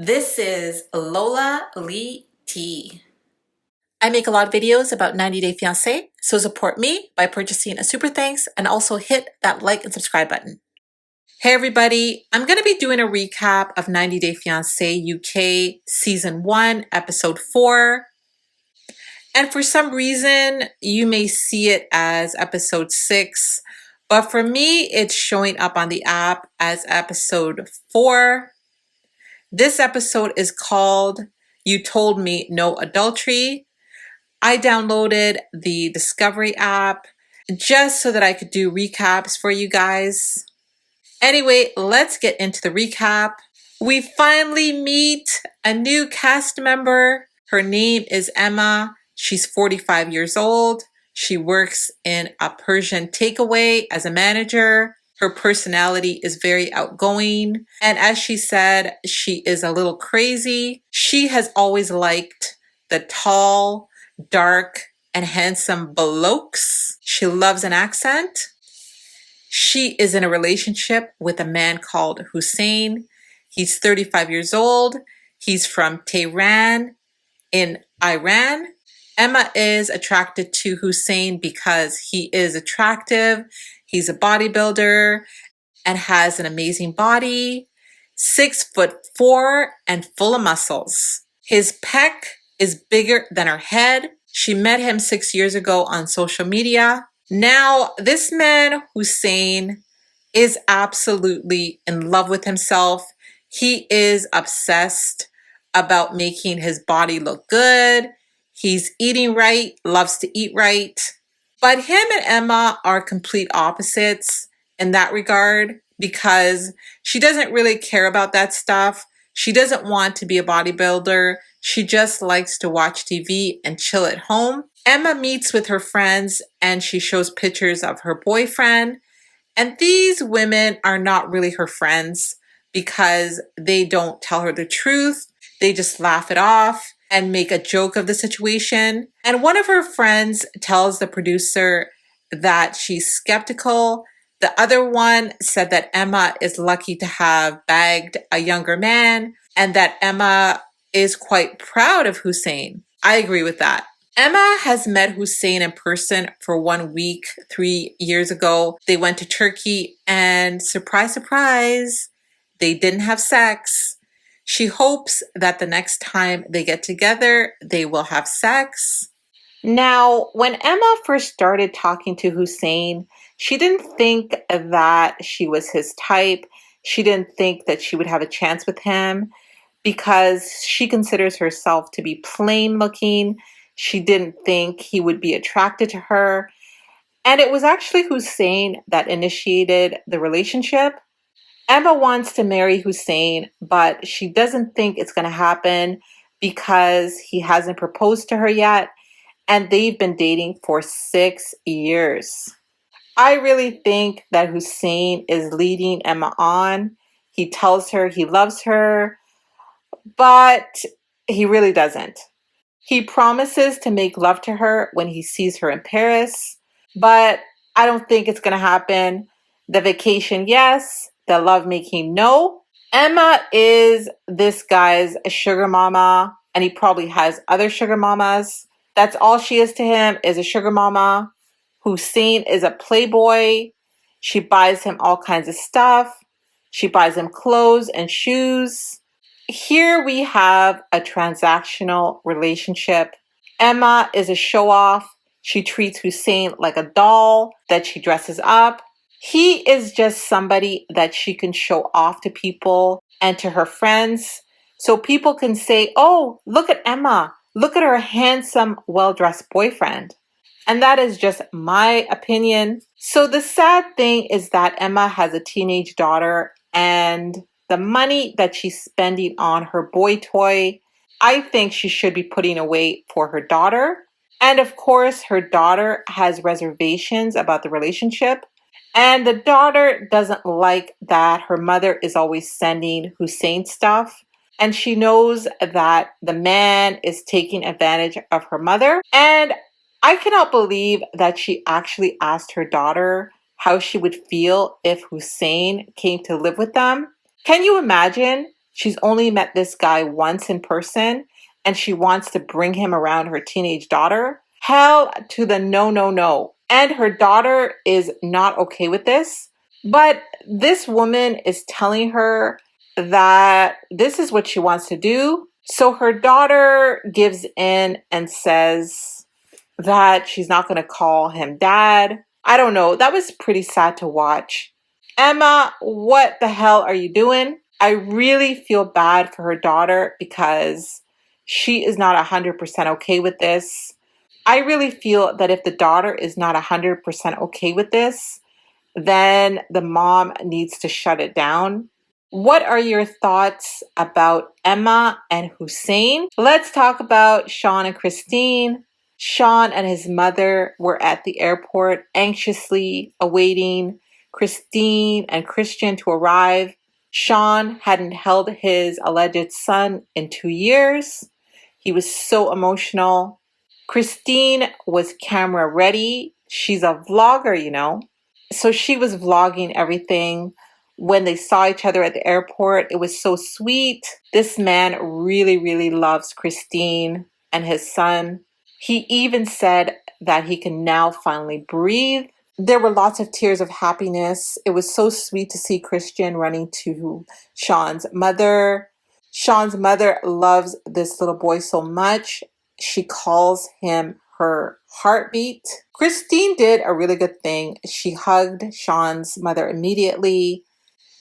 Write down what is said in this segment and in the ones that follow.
This is Lola Lee T. I make a lot of videos about 90 Day Fiancé, so support me by purchasing a super thanks and also hit that like and subscribe button. Hey everybody, I'm going to be doing a recap of 90 Day Fiancé UK Season 1, Episode 4. And for some reason, you may see it as Episode 6, but for me, it's showing up on the app as Episode 4. This episode is called You Told Me No Adultery. I downloaded the Discovery app just so that I could do recaps for you guys. Anyway, let's get into the recap. We finally meet a new cast member. Her name is Emma. She's 45 years old. She works in a Persian takeaway as a manager. Her personality is very outgoing. And as she said, she is a little crazy. She has always liked the tall, dark, and handsome blokes. She loves an accent. She is in a relationship with a man called Hussein. He's 35 years old. He's from Tehran in Iran. Emma is attracted to Hussein because he is attractive. He's a bodybuilder and has an amazing body, 6'4" and full of muscles. His pec is bigger than her head. She met him 6 years ago on social media. Now, this man, Hussein, is absolutely in love with himself. He is obsessed about making his body look good. He's eating right, loves to eat right. But him and Emma are complete opposites in that regard because she doesn't really care about that stuff. She doesn't want to be a bodybuilder. She just likes to watch TV and chill at home. Emma meets with her friends and she shows pictures of her boyfriend. And these women are not really her friends because they don't tell her the truth. They just laugh it off and make a joke of the situation. And one of her friends tells the producer that she's skeptical. The other one said that Emma is lucky to have bagged a younger man and that Emma is quite proud of Hussein. I agree with that. Emma has met Hussein in person for 1 week 3 years ago. They went to Turkey and surprise, surprise, they didn't have sex. She hopes that the next time they get together, they will have sex. Now, when Emma first started talking to Hussein, she didn't think that she was his type. She didn't think that she would have a chance with him because she considers herself to be plain looking. She didn't think he would be attracted to her. And it was actually Hussein that initiated the relationship. Emma wants to marry Hussein, but she doesn't think it's going to happen because he hasn't proposed to her yet, and they've been dating for 6 years. I really think that Hussein is leading Emma on. He tells her he loves her, but he really doesn't. He promises to make love to her when he sees her in Paris, but I don't think it's going to happen. The vacation, yes. The lovemaking, no. Emma is this guy's sugar mama, and he probably has other sugar mamas. That's all she is to him, is a sugar mama. Hussein is a playboy. She buys him all kinds of stuff. She buys him clothes and shoes. Here we have a transactional relationship. Emma is a show-off. She treats Hussein like a doll that she dresses up. He is just somebody that she can show off to people and to her friends. So people can say, oh, look at Emma. Look at her handsome, well-dressed boyfriend. And that is just my opinion. So the sad thing is that Emma has a teenage daughter, and the money that she's spending on her boy toy, I think she should be putting away for her daughter. And of course, her daughter has reservations about the relationship. And the daughter doesn't like that her mother is always sending Hussein stuff. And she knows that the man is taking advantage of her mother. And I cannot believe that she actually asked her daughter how she would feel if Hussein came to live with them. Can you imagine She's only met this guy once in person, and she wants to bring him around her teenage daughter. Hell to the no, no, no. And her daughter is not okay with this. But this woman is telling her that this is what she wants to do. So her daughter gives in and says that she's not going to call him dad. I don't know. That was pretty sad to watch. Emma, what the hell are you doing? I really feel bad for her daughter because she is not 100% okay with this. I really feel that if the daughter is not 100% okay with this, then the mom needs to shut it down. What are your thoughts about Emma and Hussein? Let's talk about Shaun and Christine. Shaun and his mother were at the airport anxiously awaiting Christine and Christian to arrive. Shaun hadn't held his alleged son in 2 years. He was so emotional. Christine was camera ready. She's a vlogger, you know. So she was vlogging everything. When they saw each other at the airport, it was so sweet. This man really, really loves Christine and his son. He even said that he can now finally breathe. There were lots of tears of happiness. It was so sweet to see Christian running to Shaun's mother. Shaun's mother loves this little boy so much. She calls him her heartbeat. Christine did a really good thing. She hugged Shaun's mother immediately.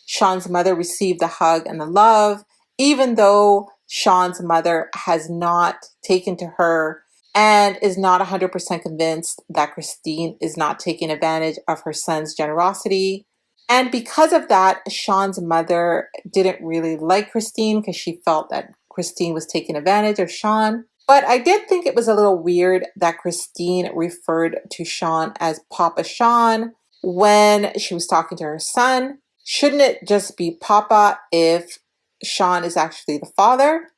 Shaun's mother received the hug and the love, even though Shaun's mother has not taken to her and is not 100% convinced that Christine is not taking advantage of her son's generosity. And because of that, Shaun's mother didn't really like Christine because she felt that Christine was taking advantage of Shaun. But I did think it was a little weird that Christine referred to Shaun as Papa Shaun when she was talking to her son. Shouldn't it just be Papa if Shaun is actually the father?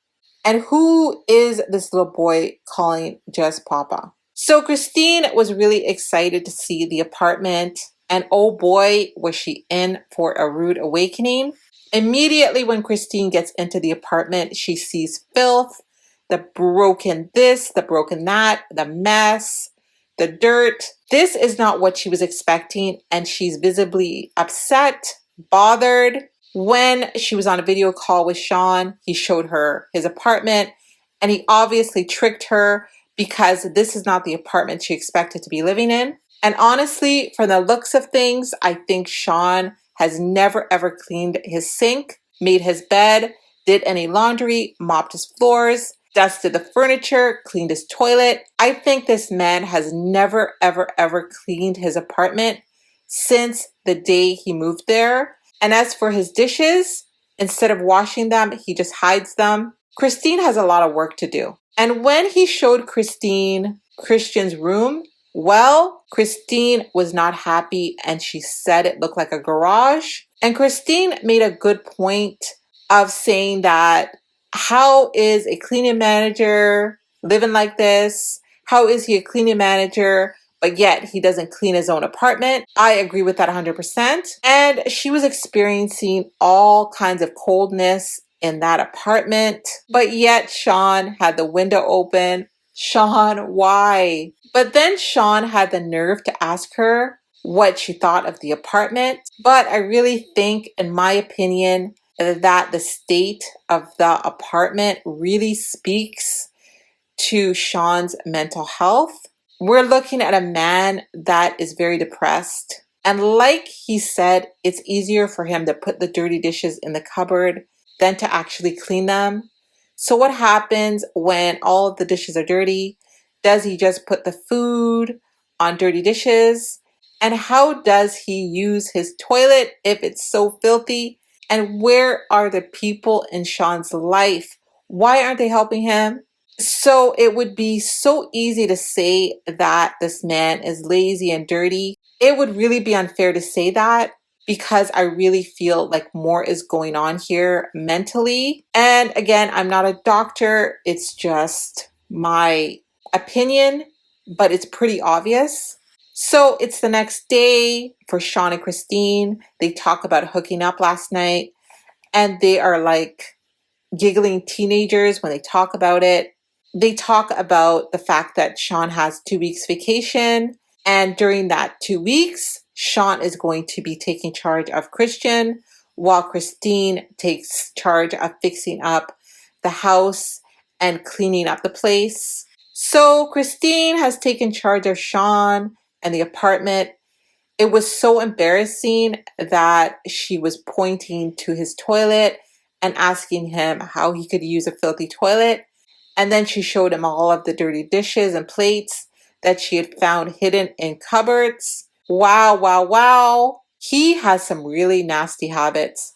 And who is this little boy calling just Papa? So Christine was really excited to see the apartment, and oh boy, was she in for a rude awakening. Immediately when Christine gets into the apartment, she sees filth, the broken this, the broken that, the mess, the dirt. This is not what she was expecting, and she's visibly upset, bothered. When she was on a video call with Shaun, he showed her his apartment, and he obviously tricked her because this is not the apartment she expected to be living in. And honestly, from the looks of things, I think Shaun has never ever cleaned his sink, made his bed, did any laundry, mopped his floors, dusted the furniture, cleaned his toilet. I think this man has never ever ever cleaned his apartment since the day he moved there. And as for his dishes, instead of washing them, he just hides them. Christine has a lot of work to do. And when he showed Christian's room, well, Christine was not happy and she said it looked like a garage. And Christine made a good point of saying that how is a cleaning manager living like this? How is he a cleaning manager, but yet he doesn't clean his own apartment? I agree with that 100%. And she was experiencing all kinds of coldness in that apartment, but yet Shaun had the window open. Shaun, why? But then Shaun had the nerve to ask her what she thought of the apartment. But I really think, in my opinion, that the state of the apartment really speaks to Shaun's mental health. We're looking at a man that is very depressed. And like he said, it's easier for him to put the dirty dishes in the cupboard than to actually clean them. So what happens when all of the dishes are dirty? Does he just put the food on dirty dishes? And how does he use his toilet if it's so filthy? And where are the people in Shaun's life? Why aren't they helping him? So it would be so easy to say that this man is lazy and dirty. It would really be unfair to say that because I really feel like more is going on here mentally. And again, I'm not a doctor. It's just my opinion, but it's pretty obvious. So it's the next day for Shaun and Christine. They talk about hooking up last night and they are like giggling teenagers when they talk about it. They talk about the fact that Shaun has 2 weeks vacation, and during that 2 weeks, Shaun is going to be taking charge of Christian, while Christine takes charge of fixing up the house and cleaning up the place. So Christine has taken charge of Shaun and the apartment. It was so embarrassing that she was pointing to his toilet and asking him how he could use a filthy toilet. And then she showed him all of the dirty dishes and plates that she had found hidden in cupboards. Wow, wow, wow. He has some really nasty habits.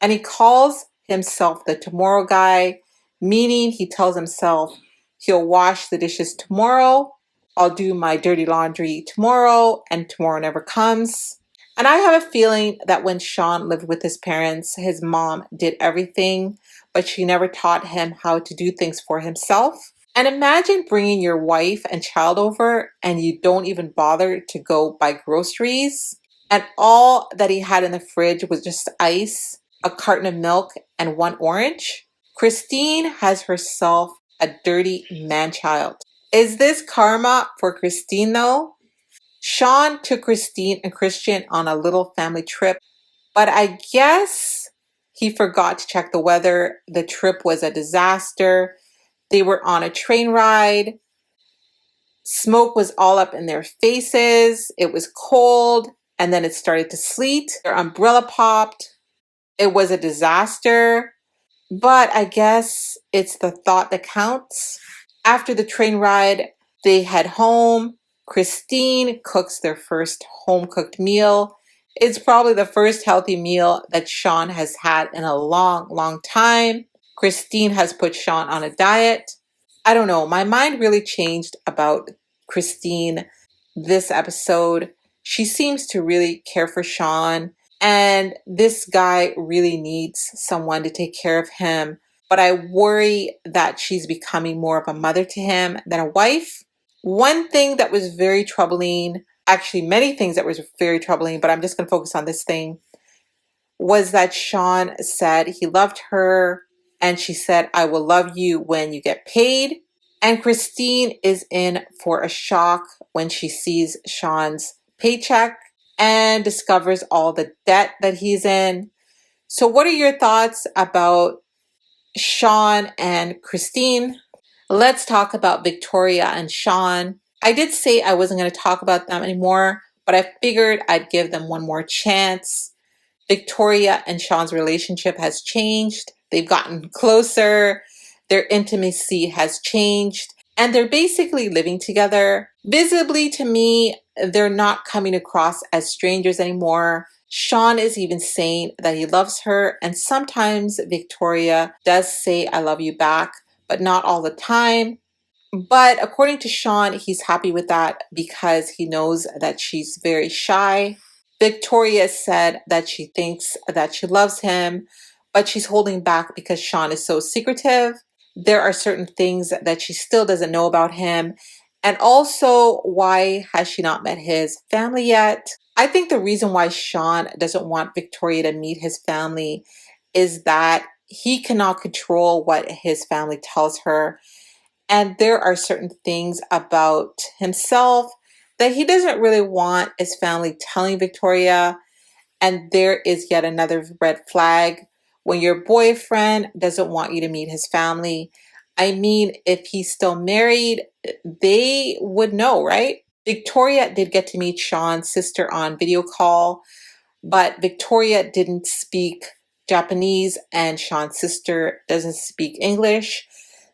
And he calls himself the tomorrow guy, meaning he tells himself he'll wash the dishes tomorrow, I'll do my dirty laundry tomorrow, and tomorrow never comes. And I have a feeling that when Shaun lived with his parents, his mom did everything, but she never taught him how to do things for himself. And imagine bringing your wife and child over and you don't even bother to go buy groceries. And all that he had in the fridge was just ice, a carton of milk, and one orange. Christine has herself a dirty man-child. Is this karma for Christine though? Shaun took Christine and Christian on a little family trip, but I guess he forgot to check the weather. The trip was a disaster. They were on a train ride. Smoke was all up in their faces. It was cold, and then it started to sleet. Their umbrella popped. It was a disaster, but I guess it's the thought that counts. After the train ride, they head home. Christine cooks their first home-cooked meal. It's probably the first healthy meal that Shaun has had in a long, long time. Christine has put Shaun on a diet. I don't know, my mind really changed about Christine this episode. She seems to really care for Shaun, and this guy really needs someone to take care of him. But I worry that she's becoming more of a mother to him than a wife. One thing that was very troubling, actually many things that was very troubling, but I'm just going to focus on this thing, was that Shaun said he loved her, and she said, I will love you when you get paid. And Christine is in for a shock when she sees Shaun's paycheck and discovers all the debt that he's in. So what are your thoughts about Shaun and Christine? Let's talk about Victoria and Shaun. I did say I wasn't going to talk about them anymore, but I figured I'd give them one more chance. Victoria and Shaun's relationship has changed. They've gotten closer. Their intimacy has changed. And they're basically living together. Visibly to me, they're not coming across as strangers anymore. Shaun is even saying that he loves her. And sometimes Victoria does say, I love you back, but not all the time. But according to Shaun, he's happy with that because he knows that she's very shy. Victoria said that she thinks that she loves him, but she's holding back because Shaun is so secretive. There are certain things that she still doesn't know about him. And also, why has she not met his family yet? I think the reason why Shaun doesn't want Victoria to meet his family is that he cannot control what his family tells her. And there are certain things about himself that he doesn't really want his family telling Victoria. And there is yet another red flag when your boyfriend doesn't want you to meet his family. I mean, if he's still married, they would know, right? Victoria did get to meet Shaun's sister on video call, but Victoria didn't speak Japanese and Shaun's sister doesn't speak English.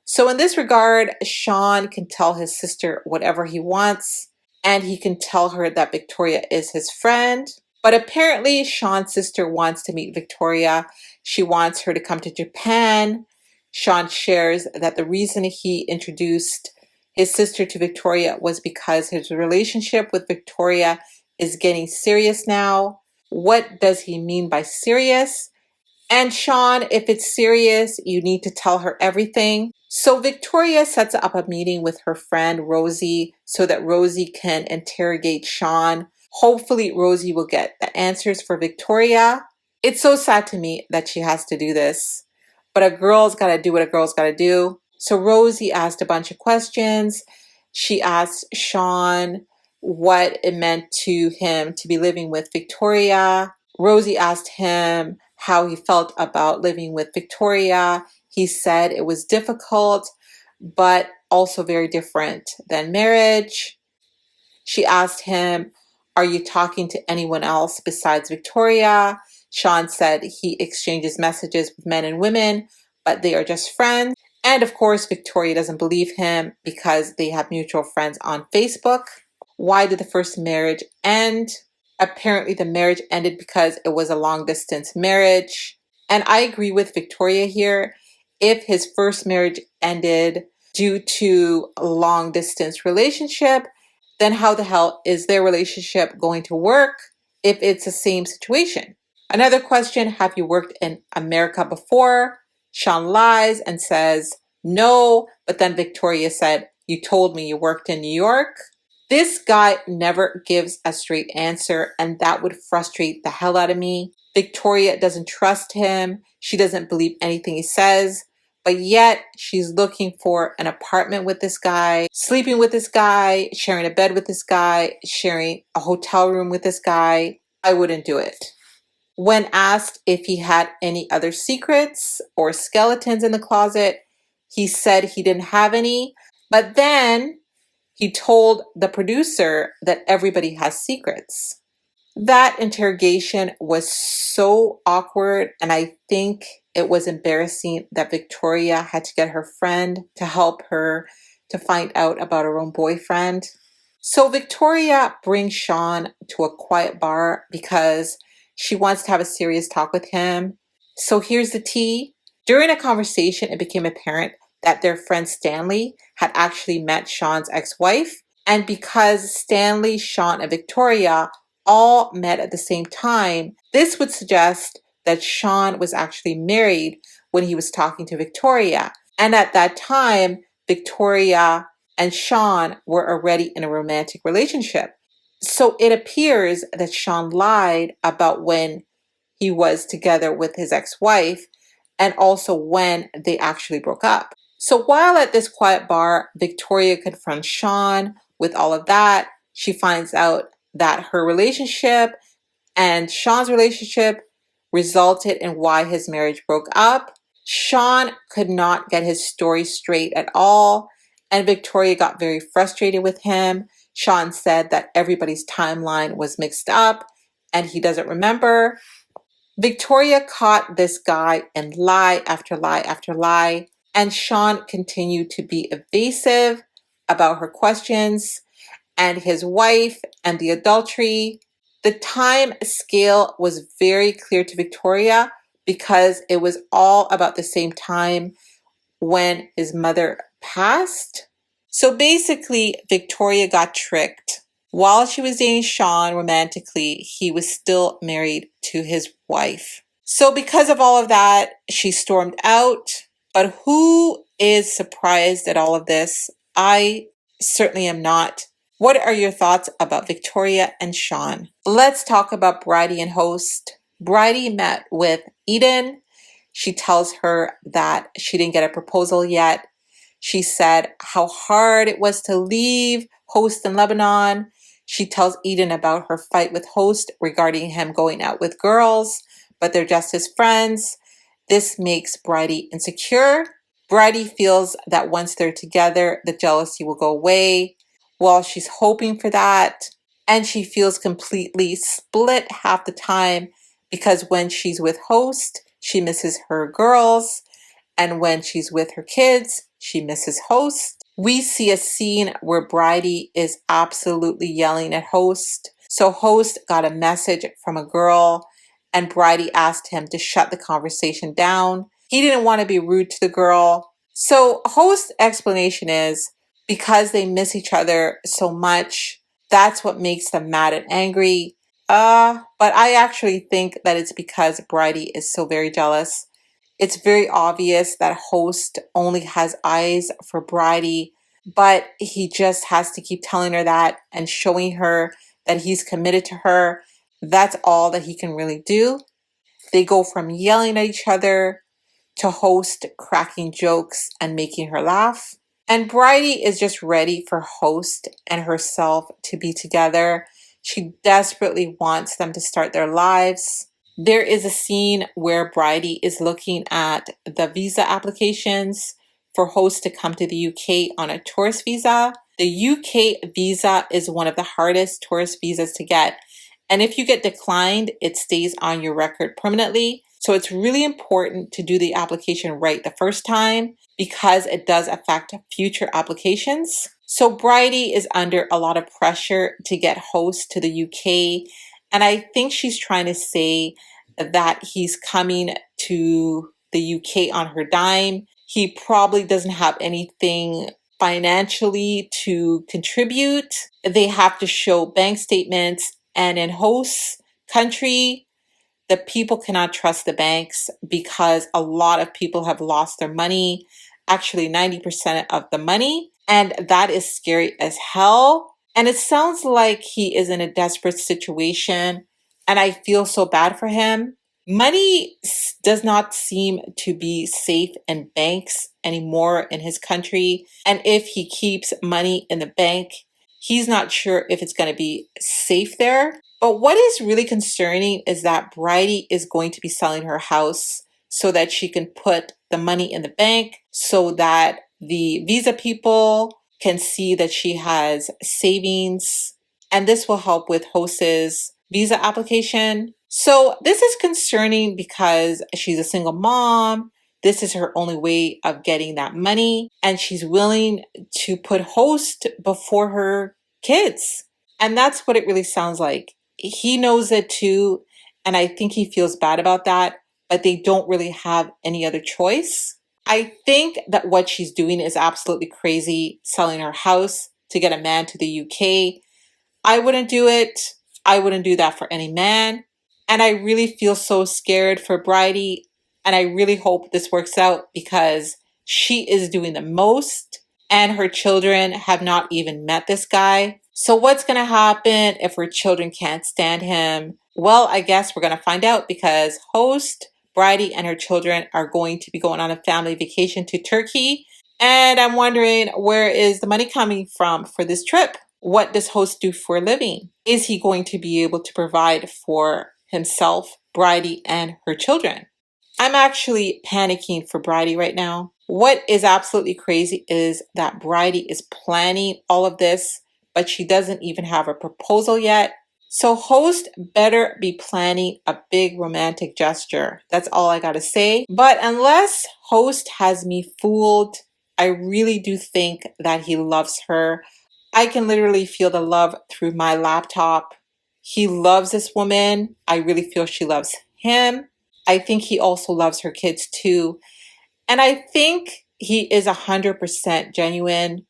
So in this regard, Shaun can tell his sister whatever he wants, and he can tell her that Victoria is his friend. But apparently Shaun's sister wants to meet Victoria. She wants her to come to Japan. Shaun shares that the reason he introduced his sister to Victoria was because his relationship with Victoria is getting serious now. What does he mean by serious? And Shaun, if it's serious, you need to tell her everything. So Victoria sets up a meeting with her friend Rosie so that Rosie can interrogate Shaun. Hopefully Rosie will get the answers for Victoria. It's so sad to me that she has to do this. but a girl's got to do what a girl's got to do. So Rosie asked a bunch of questions. She asked Shaun what it meant to him to be living with Victoria. Rosie asked him how he felt about living with Victoria. He said it was difficult, but also very different than marriage. She asked him, are you talking to anyone else besides Victoria? Shaun said he exchanges messages with men and women, but they are just friends. And of course, Victoria doesn't believe him because they have mutual friends on Facebook. Why did the first marriage end? Apparently, the marriage ended because it was a long distance marriage. And I agree with Victoria here. If his first marriage ended due to a long distance relationship, then how the hell is their relationship going to work if it's the same situation? Another question, have you worked in America before? Shaun lies and says no, but then Victoria said, you told me you worked in New York. This guy never gives a straight answer, and that would frustrate the hell out of me. Victoria doesn't trust him. She doesn't believe anything he says, but yet she's looking for an apartment with this guy, sleeping with this guy, sharing a bed with this guy, sharing a hotel room with this guy. I wouldn't do it. When asked if he had any other secrets or skeletons in the closet, he said he didn't have any, but then he told the producer that everybody has secrets. That interrogation was so awkward, and I think it was embarrassing that Victoria had to get her friend to help her to find out about her own boyfriend. So Victoria brings Shaun to a quiet bar because she wants to have a serious talk with him. So here's the tea. During a conversation, it became apparent that their friend Stanley had actually met Shaun's ex-wife. And because Stanley, Shaun, and Victoria all met at the same time, this would suggest that Shaun was actually married when he was talking to Victoria. And at that time, Victoria and Shaun were already in a romantic relationship. So it appears that Shaun lied about when he was together with his ex-wife and also when they actually broke up. So while at this quiet bar, Victoria confronts Shaun with all of that. She finds out that her relationship and Shaun's relationship resulted in why his marriage broke up. Shaun could not get his story straight at all, and Victoria got very frustrated with him. Shaun said that everybody's timeline was mixed up and he doesn't remember. Victoria caught this guy in lie after lie after lie, and Shaun continued to be evasive about her questions and his wife and the adultery. The time scale was very clear to Victoria because it was all about the same time when his mother passed. So basically, Victoria got tricked. While she was dating Shaun romantically, he was still married to his wife. So because of all of that, she stormed out. But who is surprised at all of this? I certainly am not. What are your thoughts about Victoria and Shaun? Let's talk about Bridie and Host. Bridie met with Eden. She tells her that she didn't get a proposal yet. She said how hard it was to leave Host in Lebanon. She tells Eden about her fight with Host regarding him going out with girls, but they're just his friends. This makes Bridie insecure. Bridie feels that once they're together, the jealousy will go away. Well, she's hoping for that. And she feels completely split half the time because when she's with Host, she misses her girls. And when she's with her kids, she misses Host. We see a scene where Bridie is absolutely yelling at Host. So Host got a message from a girl and Bridie asked him to shut the conversation down. He didn't want to be rude to the girl. So Host's explanation is because they miss each other so much, that's what makes them mad and angry. But I actually think that it's because Bridie is so very jealous. It's very obvious that Host only has eyes for Bridie, but he just has to keep telling her that and showing her that he's committed to her. That's all that he can really do. They go from yelling at each other to Host cracking jokes and making her laugh. And Bridie is just ready for Host and herself to be together. She desperately wants them to start their lives. There is a scene where Bridie is looking at the visa applications for Host to come to the UK on a tourist visa. The UK visa is one of the hardest tourist visas to get. And if you get declined, it stays on your record permanently. So it's really important to do the application right the first time because it does affect future applications. So Bridie is under a lot of pressure to get Host to the UK. And I think she's trying to say that he's coming to the UK on her dime. He probably doesn't have anything financially to contribute. They have to show bank statements. And in Host's country, the people cannot trust the banks because a lot of people have lost their money, actually 90% of the money. And that is scary as hell. And it sounds like he is in a desperate situation. And I feel so bad for him. Money does not seem to be safe in banks anymore in his country. And if he keeps money in the bank, he's not sure if it's going to be safe there. But what is really concerning is that Bridie is going to be selling her house so that she can put the money in the bank so that the visa people can see that she has savings. And this will help with Host's visa application. So this is concerning because she's a single mom. This is her only way of getting that money. And she's willing to put Host before her kids. And that's what it really sounds like. He knows it too. And I think he feels bad about that, but they don't really have any other choice. I think that what she's doing is absolutely crazy, selling her house to get a man to the UK. I wouldn't do it. I wouldn't do that for any man. And I really feel so scared for Bridie. And I really hope this works out because she is doing the most and her children have not even met this guy. So what's going to happen if her children can't stand him? Well, I guess we're going to find out because Host, Bridie, and her children are going to be going on a family vacation to Turkey. And I'm wondering, where is the money coming from for this trip? What does Host do for a living? Is he going to be able to provide for himself, Bridie, and her children? I'm actually panicking for Bridie right now. What is absolutely crazy is that Bridie is planning all of this, but she doesn't even have a proposal yet. So Host better be planning a big romantic gesture. That's all I gotta say. But unless Host has me fooled, I really do think that he loves her. I can literally feel the love through my laptop. He loves this woman. I really feel she loves him. I think he also loves her kids too. And I think he is 100% genuine.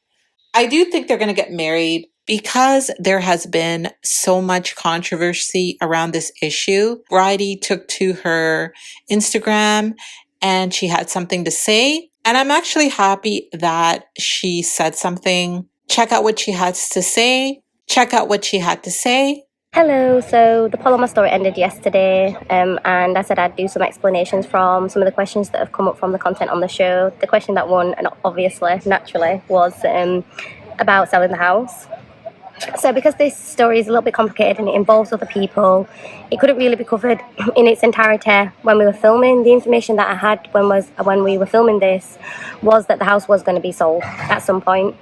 I do think they're going to get married because there has been so much controversy around this issue. Bridie took to her Instagram and she had something to say. And I'm actually happy that she said something. Check out what she has to say. Check out what she had to say. Hello, so the poll on my story ended yesterday, and I said I'd do some explanations from some of the questions that have come up from the content on the show. The question that won, and obviously, naturally, was about selling the house. So because this story is a little bit complicated and it involves other people, it couldn't really be covered in its entirety when we were filming. The information that I had when we were filming this was that the house was going to be sold at some point.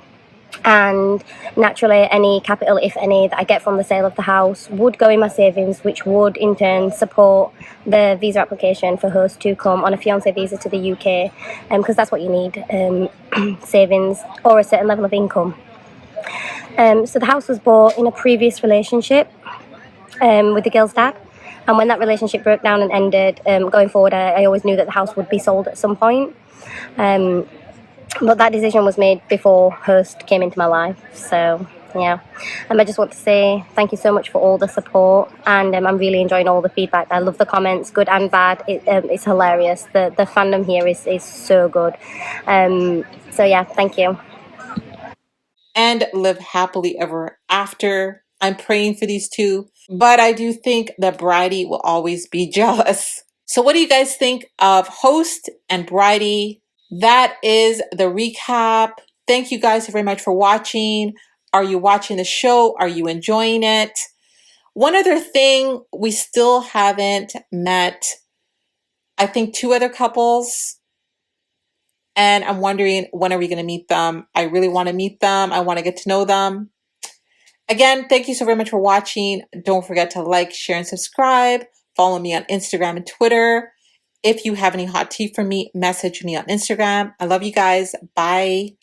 And naturally, any capital, if any, that I get from the sale of the house would go in my savings, which would in turn support the visa application for Host to come on a fiance visa to the UK, because that's what you need, savings or a certain level of income. So the house was bought in a previous relationship with the girl's dad. And when that relationship broke down and ended, going forward, I always knew that the house would be sold at some point. But that decision was made before Host came into my life. So, yeah. I just want to say thank you so much for all the support. And I'm really enjoying all the feedback. I love the comments, good and bad. It's hilarious. The fandom here is so good. So, yeah, thank you. And live happily ever after. I'm praying for these two. But I do think that Bridie will always be jealous. So what do you guys think of Host and Bridie? That is the recap. Thank you guys very much for watching. Are you watching the show? Are you enjoying it? One other thing, we still haven't met, I think, 2 other couples. And I'm wondering, when are we going to meet them? I really want to meet them. I want to get to know them. Again, thank you so very much for watching. Don't forget to like, share, and subscribe. Follow me on Instagram and Twitter. If you have any hot tea for me, message me on Instagram. I love you guys. Bye.